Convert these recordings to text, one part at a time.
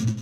What's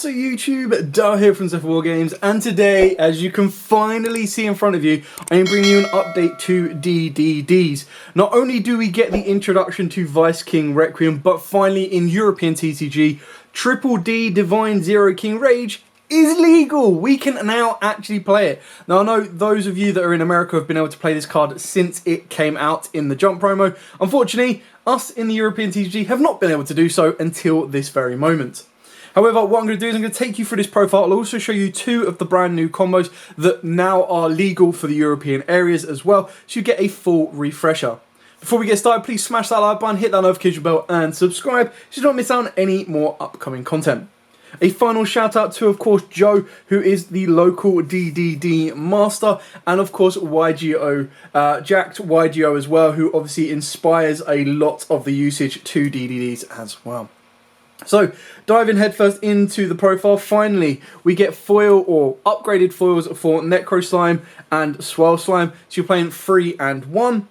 up YouTube, Dar here from Zephyr War Games, and today, as you can finally see in front of you, I am bringing you an update to DDDs. Not only do we get the introduction to Vice King Requiem, but finally in European TCG, Triple D Divine Zero King Rage is legal. We can now actually play it. Now I know those of you that are in America have been able to play this card since it came out in the Jump promo. Unfortunately, us in the European TCG have not been able to do so until this very moment. However, what I'm going to do is I'm going to take you through this profile. I'll also show you two of the brand new combos that now are legal for the European areas as well, so you get a full refresher. Before we get started, please smash that like button, hit that notification bell and subscribe so you don't miss out on any more upcoming content. A final shout out to, of course, Joe, who is the local DDD master, and of course Yugioh, Jacked Yugioh as well, who obviously inspires a lot of the usage to DDDs as well. So, diving headfirst into the profile, finally we get foil or upgraded foils for Necro Slime and Swell Slime, so you're playing 3 and 1.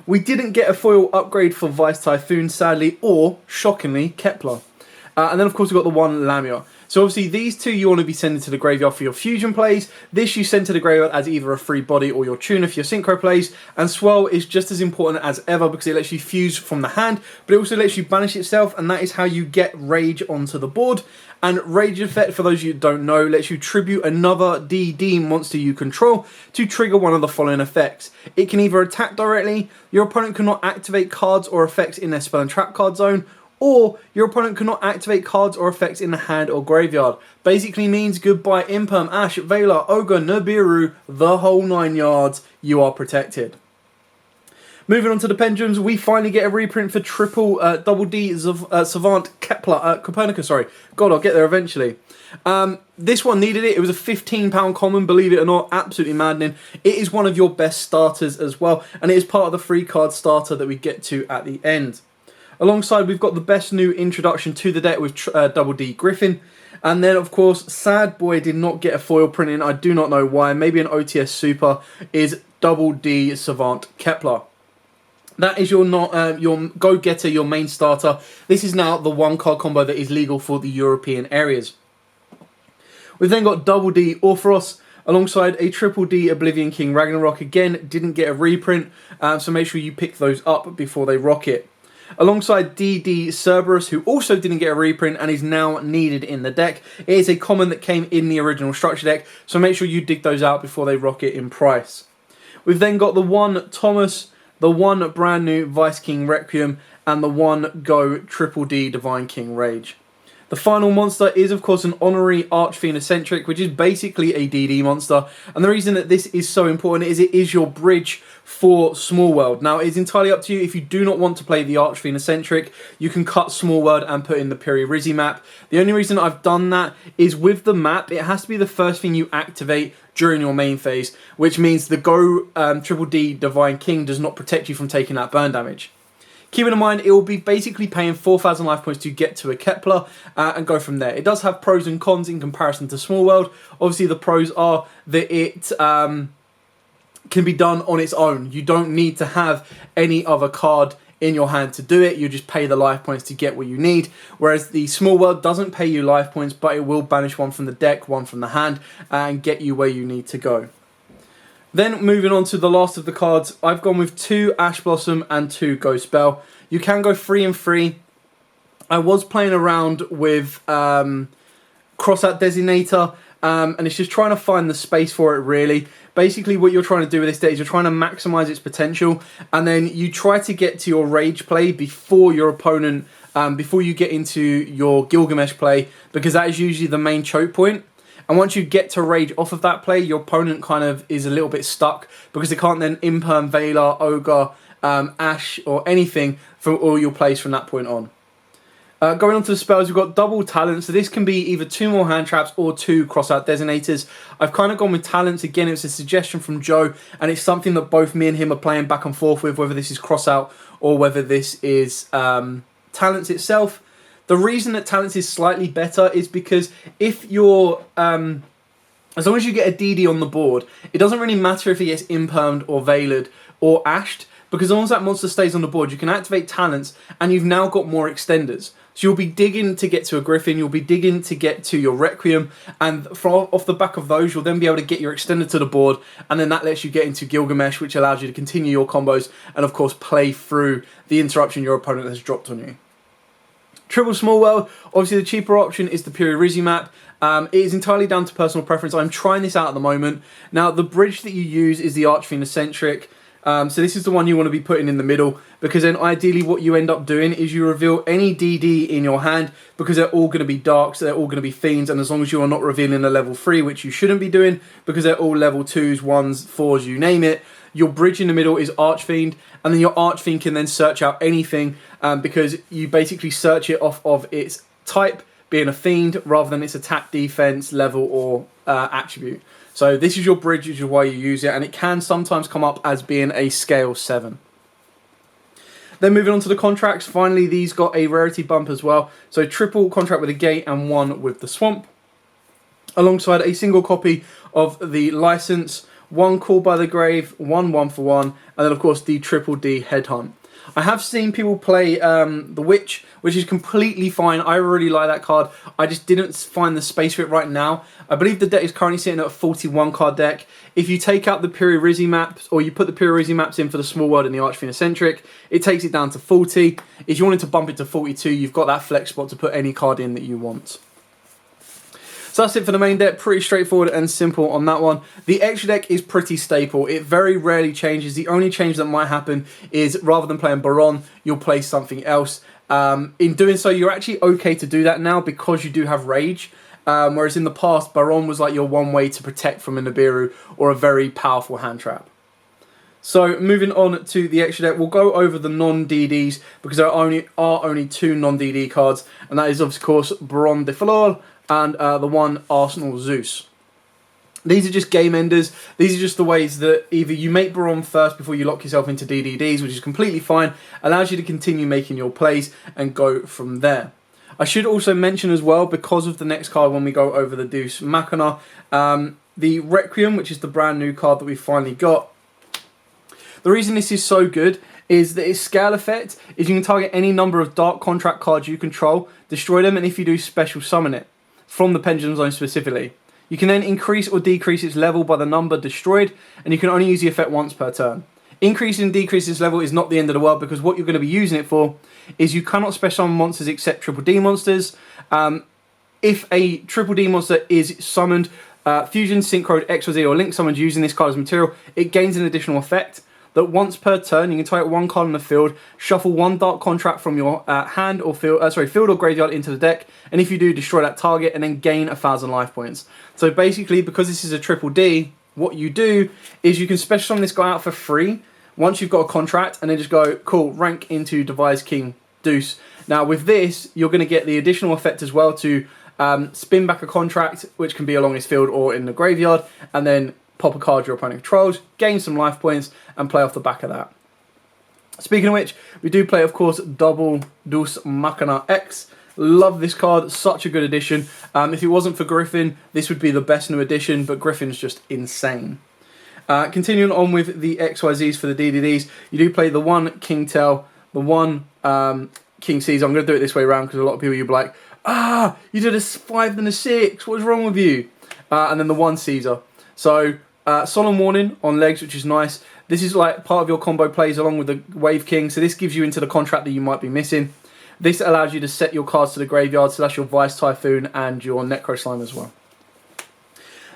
We didn't get a foil upgrade for Vice Typhoon, sadly, or, shockingly, Kepler. And then of course we've got the one Lamia. So obviously these two you want to be sending to the graveyard for your fusion plays. This you send to the graveyard as either a free body or your tuner for your synchro plays. And Swell is just as important as ever because it lets you fuse from the hand, but it also lets you banish itself, and that is how you get Rage onto the board. And Rage effect, for those of you who don't know, lets you tribute another DD monster you control to trigger one of the following effects. It can either attack directly, your opponent cannot activate cards or effects in their spell and trap card zone, or your opponent cannot activate cards or effects in the hand or graveyard. Basically means goodbye Imperm, Ash, Veiler, Ogre, Nibiru, the whole 9 yards, you are protected. Moving on to the Pendulums, we finally get a reprint for Double D Savant Kepler, Copernicus, sorry. God, I'll get there eventually. This one needed it. It was a £15 common, believe it or not, absolutely maddening. It is one of your best starters as well, and it is part of the free card starter that we get to at the end. Alongside, we've got the best new introduction to the deck with Double D Griffin. And then, of course, Sad Boy did not get a foil print in. I do not know why. Maybe an OTS Super is Double D Savant Kepler. That is your go-getter, your main starter. This is now the one card combo that is legal for the European areas. We've then got Double D Orpheros alongside a Triple D Oblivion King Ragnarok. Again, didn't get a reprint, so make sure you pick those up before they rocket. Alongside DD Cerberus, who also didn't get a reprint and is now needed in the deck. It is a common that came in the original structure deck, so make sure you dig those out before they rocket in price. We've then got the one Thomas, the one brand new Vice King Requiem, and the one Go Triple D Divine King Rage. The final monster is, of course, an honorary Archfiend Eccentric, which is basically a DD monster. And the reason that this is so important is it is your bridge for Small World. Now, it's entirely up to you. If you do not want to play the Archfiend Eccentric, you can cut Small World and put in the Piri-Rizzi map. The only reason I've done that is with the map, it has to be the first thing you activate during your main phase, which means the Go Triple D Divine King does not protect you from taking that burn damage. Keeping in mind, it will be basically paying 4,000 life points to get to a Kepler and go from there. It does have pros and cons in comparison to Small World. Obviously, the pros are that it can be done on its own. You don't need to have any other card in your hand to do it. You just pay the life points to get what you need. Whereas the Small World doesn't pay you life points, but it will banish one from the deck, one from the hand, and get you where you need to go. Then moving on to the last of the cards, I've gone with 2 Ash Blossom and 2 Ghost Bell. You can go 3 and 3. I was playing around with Crossout Designator, and it's just trying to find the space for it, really. Basically, what you're trying to do with this deck is you're trying to maximize its potential, and then you try to get to your Rage play before your opponent, before you get into your Gilgamesh play, because that is usually the main choke point. And once you get to Rage off of that play, your opponent kind of is a little bit stuck because they can't then Imperm, Veiler, Ogre, Ash, or anything from all your plays from that point on. Going on to the spells, we've got double talents. So this can be either 2 more hand traps or 2 crossout designators. I've kind of gone with talents. Again, it was a suggestion from Joe, and it's something that both me and him are playing back and forth with, whether this is crossout or whether this is Talents itself, the reason that Talents is slightly better is because if you're, as long as you get a DD on the board, it doesn't really matter if he gets impermed or veilered or ashed, because as long as that monster stays on the board, you can activate Talents, and you've now got more extenders. So you'll be digging to get to a Griffin, you'll be digging to get to your Requiem, and off the back of those, you'll then be able to get your extender to the board, and then that lets you get into Gilgamesh, which allows you to continue your combos, and of course play through the interruption your opponent has dropped on you. Triple Small World, obviously the cheaper option is the Puri map. It is entirely down to personal preference. I'm trying this out at the moment. Now, the bridge that you use is the Archfiend Eccentric. So this is the one you want to be putting in the middle, because then ideally what you end up doing is you reveal any DD in your hand, because they're all going to be darks, they're all going to be fiends, and as long as you are not revealing a level 3, which you shouldn't be doing, because they're all level 2s, 1s, 4s, you name it, your bridge in the middle is Archfiend, and then your Archfiend can then search out anything, because you basically search it off of its type, being a fiend, rather than its attack, defense, level, or attribute. So this is your bridge, which is why you use it, and it can sometimes come up as being a scale 7. Then moving on to the contracts, finally these got a rarity bump as well. So triple contract with a gate and one with the swamp, alongside a single copy of the license, one call by the grave, one 1-for-1, and then of course the triple D headhunt. I have seen people play the Witch, which is completely fine. I really like that card. I just didn't find the space for it right now. I believe the deck is currently sitting at a 41 card deck. If you take out the Puri maps, or you put the Puri maps in for the Small World and the Archfiend Eccentric, it takes it down to 40. If you wanted to bump it to 42, you've got that flex spot to put any card in that you want. So that's it for the main deck, pretty straightforward and simple on that one. The extra deck is pretty staple, it very rarely changes. The only change that might happen is rather than playing Baron, you'll play something else. In doing so, you're actually okay to do that now because you do have Rage. Whereas in the past, Baron was like your one way to protect from a Nibiru or a very powerful hand trap. So moving on to the extra deck, we'll go over the non-DDs because there are only 2 non-DD cards, and that is of course Baron de Fleur and the one Arsenal Zeus. These are just game enders. These are just the ways that either you make Baron first before you lock yourself into DDDs, which is completely fine, allows you to continue making your plays and go from there. I should also mention as well, because of the next card when we go over the Deus Machina, the Requiem, which is the brand new card that we finally got. The reason this is so good is that its scale effect is you can target any number of dark contract cards you control, destroy them, and if you do, special summon it from the Pendulum Zone specifically. You can then increase or decrease its level by the number destroyed, and you can only use the effect once per turn. Increase and decrease its level is not the end of the world, because what you're going to be using it for is you cannot special summon monsters except Triple D monsters. If a Triple D monster is summoned, Fusion, Synchro, XYZ, or Link summoned using this card as material, it gains an additional effect that once per turn, you can target one card on the field, shuffle one dark contract from your hand or field or graveyard into the deck, and if you do, destroy that target and then gain 1,000 life points. So basically, because this is a Triple D, what you do is you can special summon this guy out for free once you've got a contract, and then just go, cool, rank into Devise King Deuce. Now with this, you're going to get the additional effect as well to spin back a contract, which can be along his field or in the graveyard, and then pop a card your opponent controls, gain some life points, and play off the back of that. Speaking of which, we do play, of course, double Deus Machina X. Love this card, such a good addition. If it wasn't for Griffin, this would be the best new addition, but Griffin's just insane. Continuing on with the XYZs for the DDDs, you do play the one King Tell, the one King Caesar. I'm going to do it this way around because a lot of people you'll be like, you did a 5 and a 6, what's wrong with you? And then the one Caesar. So, Solemn Warning on legs, which is nice. This is like part of your combo plays along with the Wave King, so this gives you into the contract that you might be missing. This allows you to set your cards to the graveyard, so that's your Vice Typhoon and your Necro Slime as well.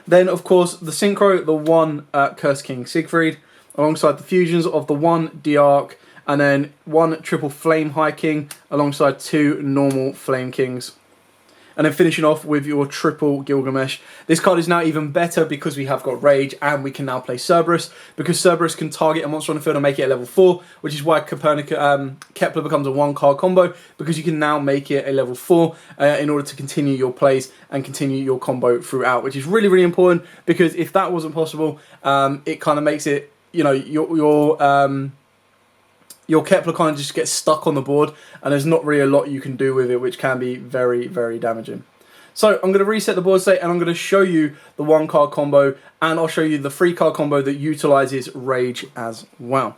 Then, of course, the Synchro, the one Curse King Siegfried, alongside the fusions of the one Diarch, and then one triple Flame High King, alongside 2 normal Flame Kings. And then finishing off with your triple Gilgamesh. This card is now even better because we have got Rage and we can now play Cerberus, because Cerberus can target a monster on the field and make it a level 4, which is why Kepler becomes a 1-card combo, because you can now make it a level 4 in order to continue your plays and continue your combo throughout, which is really, really important, because if that wasn't possible, it kind of makes it, you know, your your Kepler kind of just gets stuck on the board, and there's not really a lot you can do with it, which can be very, very damaging. So I'm going to reset the board state, and I'm going to show you the 1-card combo, and I'll show you the 3-card combo that utilizes Rage as well.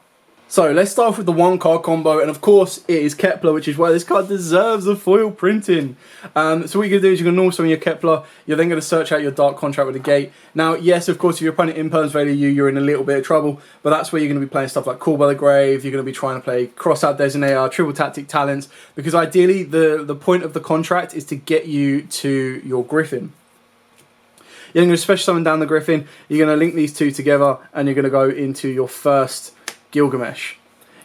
So let's start off with the 1-card combo, and of course it is Kepler, which is why this card deserves a foil printing. So what you're going to do is you're going to normal summon your Kepler. You're then going to search out your Dark Contract with a Gate. Now, yes, of course, if your opponent imperms value you, you're in a little bit of trouble, but that's where you're going to be playing stuff like Call by the Grave. You're going to be trying to play Crossout Designator, Triple Tactic Talents, because ideally the point of the contract is to get you to your Griffin. You're going to special summon down the Griffin. You're going to link these two together, and you're going to go into your first Gilgamesh.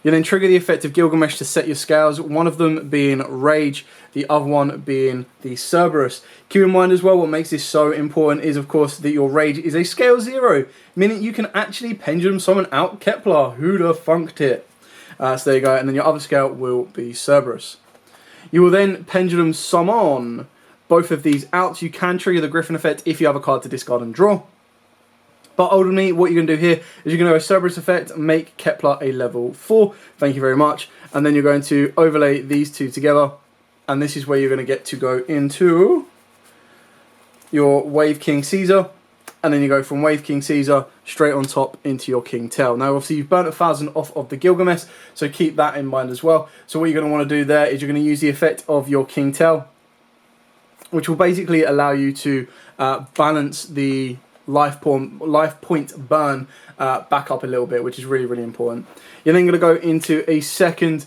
You then trigger the effect of Gilgamesh to set your scales, one of them being Rage, the other one being the Cerberus. Keep in mind as well, what makes this so important is, of course, that your Rage is a scale 0, meaning you can actually pendulum summon out Kepler. Who'da funked it? So there you go, and then your other scale will be Cerberus. You will then pendulum summon both of these out. You can trigger the Griffin effect if you have a card to discard and draw. But ultimately, what you're going to do here is you're going to go Cerberus effect, make Kepler a level 4. Thank you very much. And then you're going to overlay these two together. And this is where you're going to get to go into your Wave King Caesar. And then you go from Wave King Caesar straight on top into your King Tell. Now, obviously, you've burnt 1,000 off of the Gilgamesh, so keep that in mind as well. So what you're going to want to do there is you're going to use the effect of your King Tell, which will basically allow you to balance the life point burn back up a little bit, which is really, really important. You're then going to go into a second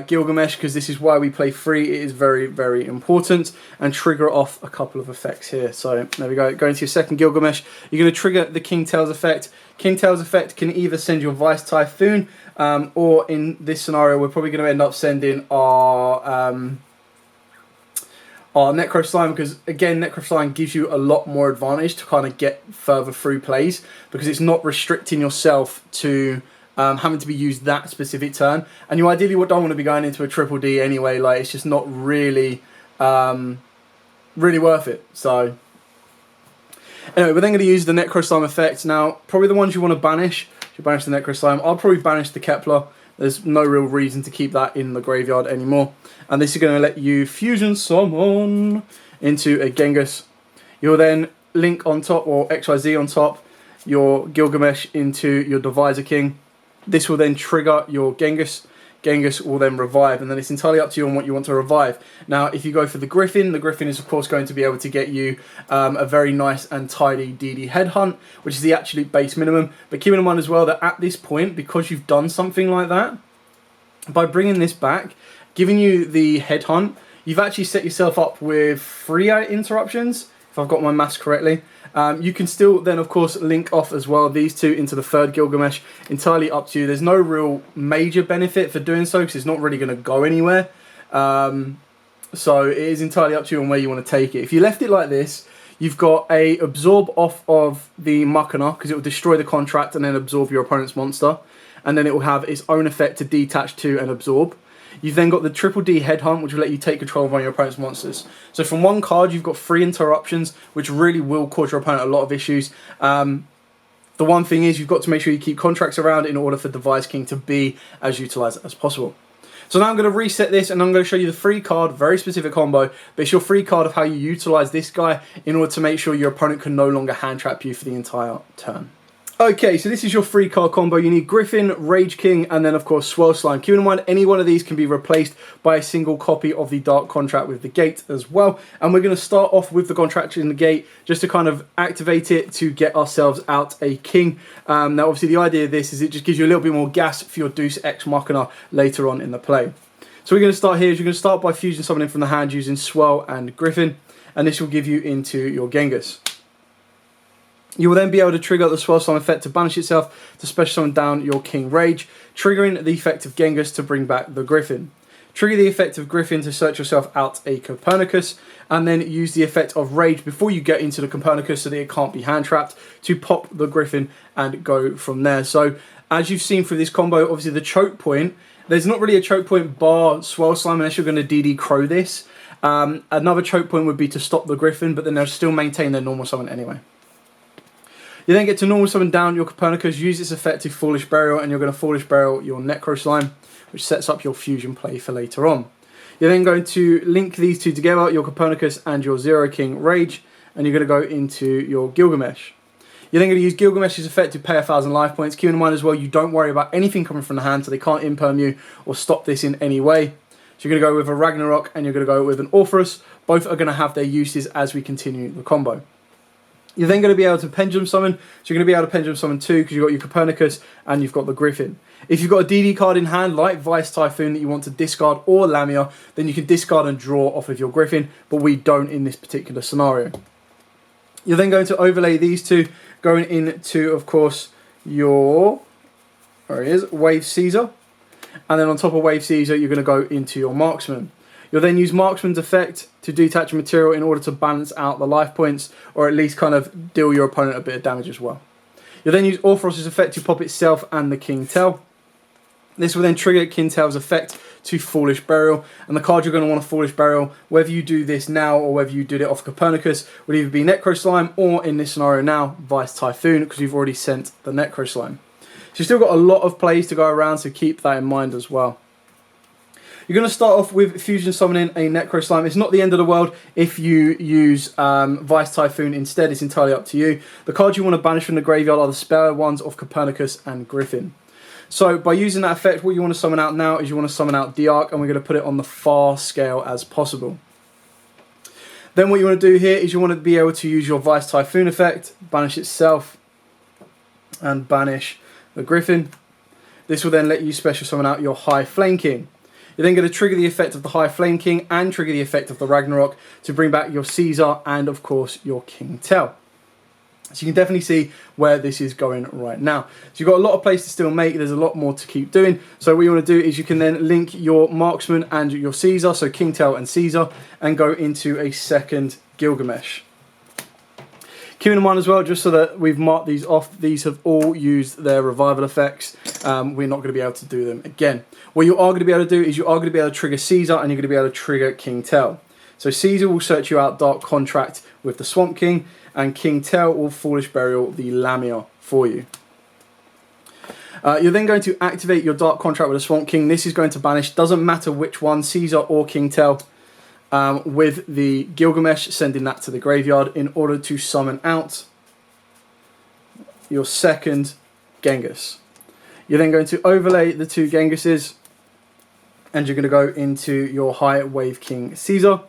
Gilgamesh, because this is why we play free. It is very, very important, and trigger off a couple of effects here. So there we go. Go into your second Gilgamesh. You're going to trigger the King Tails effect. King Tails effect can either send your Vice Typhoon, or in this scenario, we're probably going to end up sending our Necro Slime, because again, Necro Slime gives you a lot more advantage to kind of get further through plays, because it's not restricting yourself to having to be used that specific turn, and you ideally don't want to be going into a triple D anyway. Like, it's just not really really worth it. So anyway, we're then going to use the Necro Slime effect. Now, probably the ones you want to banish. If you banish the Necro Slime, I'll probably banish the Kepler. There's no real reason to keep that in the graveyard anymore. And this is going to let you fusion summon into a Genghis. You'll then link on top, or XYZ on top, your Gilgamesh into your Divisor King. This will then trigger your Genghis. Genghis will then revive, and then it's entirely up to you on what you want to revive. Now, if you go for the Griffin is of course going to be able to get you a very nice and tidy DD Headhunt, which is the absolute base minimum. But keep in mind as well that at this point, because you've done something like that, by bringing this back, giving you the Headhunt, you've actually set yourself up with 3 interruptions, if I've got my maths correctly. You can still then, of course, link off as well these two into the third Gilgamesh. Entirely up to you. There's no real major benefit for doing so, because it's not really going to go anywhere. So it is entirely up to you on where you want to take it. If you left it like this, you've got a absorb off of the Machina, because it will destroy the contract and then absorb your opponent's monster. And then it will have its own effect to detach to and absorb. You've then got the Triple D Headhunt, which will let you take control of one of your opponent's monsters. So from one card, you've got 3 interruptions, which really will cause your opponent a lot of issues. The one thing is, you've got to make sure you keep contracts around in order for Device King to be as utilised as possible. So now I'm going to reset this, and I'm going to show you the 3-card, very specific combo, but it's your 3-card of how you utilise this guy in order to make sure your opponent can no longer hand trap you for the entire turn. Okay, so this is your 3-card combo. You need Griffin, Rage King, and then of course Swirl Slime. Keep in mind, any one of these can be replaced by a single copy of the Dark Contract with the Gate as well. And we're going to start off with the Contract in the Gate, just to kind of activate it to get ourselves out a King. Now obviously the idea of this is it just gives you a little bit more gas for your Deus Ex Machina later on in the play. So we're going to start here. You're going to start by fusion summoning from the hand using Swirl and Griffin, and this will give you into your Genghis. You will then be able to trigger the Swirl Slime effect to banish itself to special summon down your King Rage, triggering the effect of Genghis to bring back the Griffin. Trigger the effect of Griffin to search yourself out a Copernicus, and then use the effect of Rage before you get into the Copernicus so that it can't be hand trapped, to pop the Griffin and go from there. So as you've seen through this combo, obviously the choke point, there's not really a choke point bar Swirl Slime unless you're going to DD Crow this. Another choke point would be to stop the Griffin, but then they'll still maintain their normal summon anyway. You then get to normal summon down your Copernicus, use its effect to Foolish Burial, and you're going to Foolish Burial your Necro Slime, which sets up your fusion play for later on. You're then going to link these two together, your Copernicus and your Zero King Rage, and you're going to go into your Gilgamesh. You're then going to use Gilgamesh's effect to pay 1,000 life points. Keep in mind as well, you don't worry about anything coming from the hand, so they can't imperm you or stop this in any way. So you're going to go with a Ragnarok and you're going to go with an Orpheus. Both are going to have their uses as we continue the combo. You're then going to be able to Pendulum Summon. So you're going to be able to Pendulum Summon 2 because you've got your Copernicus and you've got the Griffin. If you've got a DD card in hand like Vice Typhoon that you want to discard or Lamia, then you can discard and draw off of your Griffin, but we don't in this particular scenario. You're then going to overlay these two, going into, of course, your, there it is, Wave Caesar. And then on top of Wave Caesar, you're going to go into your Marksman. You'll then use Marksman's effect to detach a material in order to balance out the life points, or at least kind of deal your opponent a bit of damage as well. You'll then use Orpheus' effect to pop itself and the King Tell. This will then trigger King Tell's effect to Foolish Burial, and the card you're going to want to Foolish Burial, whether you do this now or whether you did it off Copernicus, would either be Necro Slime or, in this scenario now, Vice Typhoon, because you've already sent the Necro Slime. So you've still got a lot of plays to go around, so keep that in mind as well. You're going to start off with Fusion Summoning a Necro Slime. It's not the end of the world if you use Vice Typhoon instead. It's entirely up to you. The cards you want to banish from the graveyard are the spare ones of Copernicus and Griffin. So by using that effect, what you want to summon out now is you want to summon out Diarch, and we're going to put it on the far scale as possible. Then what you want to do here is you want to be able to use your Vice Typhoon effect, banish itself, and banish the Griffin. This will then let you special summon out your High Flame King. You're then going to trigger the effect of the High Flame King and trigger the effect of the Ragnarok to bring back your Caesar and, of course, your King Tell. So you can definitely see where this is going right now. So you've got a lot of plays to still make. There's a lot more to keep doing. So what you want to do is you can then link your Marksman and your Caesar, so King Tell and Caesar, and go into a second Gilgamesh. Keeping in mind as well, just so that we've marked these off, these have all used their revival effects. We're not going to be able to do them again. What you are going to be able to do is you are going to be able to trigger Caesar and you're going to be able to trigger King Tell. So Caesar will search you out Dark Contract with the Swamp King, and King Tell will Foolish Burial the Lamia for you. You're then going to activate your Dark Contract with the Swamp King. This is going to banish, doesn't matter which one, Caesar or King Tell, with the Gilgamesh, sending that to the graveyard in order to summon out your second Genghis. You're then going to overlay the two Genghises, and you're going to go into your High Wave King Caesar.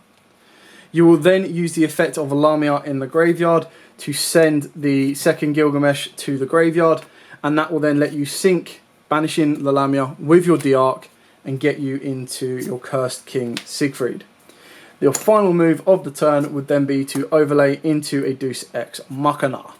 You will then use the effect of a Lamia in the graveyard to send the second Gilgamesh to the graveyard, and that will then let you sync, banishing the Lamia with your Diarch and get you into your Cursed King Siegfried. Your final move of the turn would then be to overlay into a Deus Ex Machina.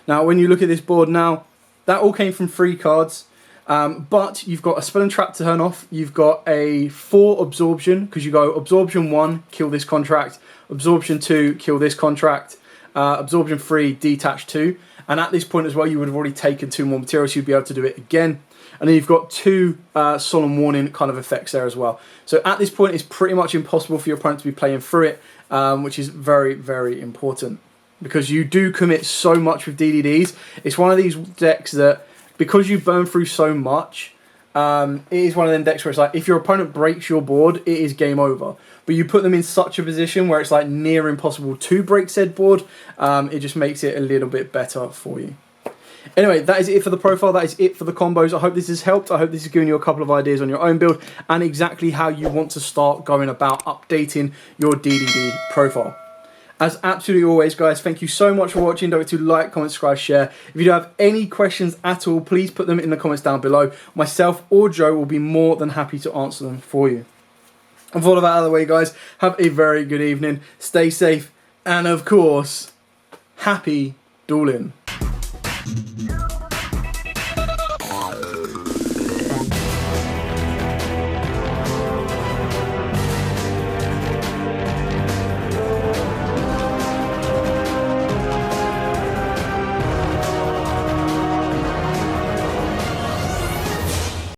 Now, when you look at this board now, that all came from 3 cards. But you've got a Spell and Trap to turn off. You've got a 4 Absorption, because you go Absorption 1, kill this contract. Absorption 2, kill this contract. Absorption 3, detach 2. And at this point as well, you would have already taken 2 more materials, so you'd be able to do it again. And then you've got 2 Solemn Warning kind of effects there as well. So at this point, it's pretty much impossible for your opponent to be playing through it, which is very, very important. Because you do commit so much with DDDs. It's one of these decks that, because you burn through so much, it is one of them decks where it's like, if your opponent breaks your board, it is game over. But you put them in such a position where it's like near impossible to break said board, it just makes it a little bit better for you. Anyway, that is it for the profile. That is it for the combos. I hope this has helped. I hope this has given you a couple of ideas on your own build and exactly how you want to start going about updating your DDD profile. As absolutely always, guys, thank you so much for watching. Don't forget to like, comment, subscribe, share. If you do have any questions at all, please put them in the comments down below. Myself or Joe will be more than happy to answer them for you. And with all of that out of the way, guys, have a very good evening. Stay safe. And, of course, happy dueling.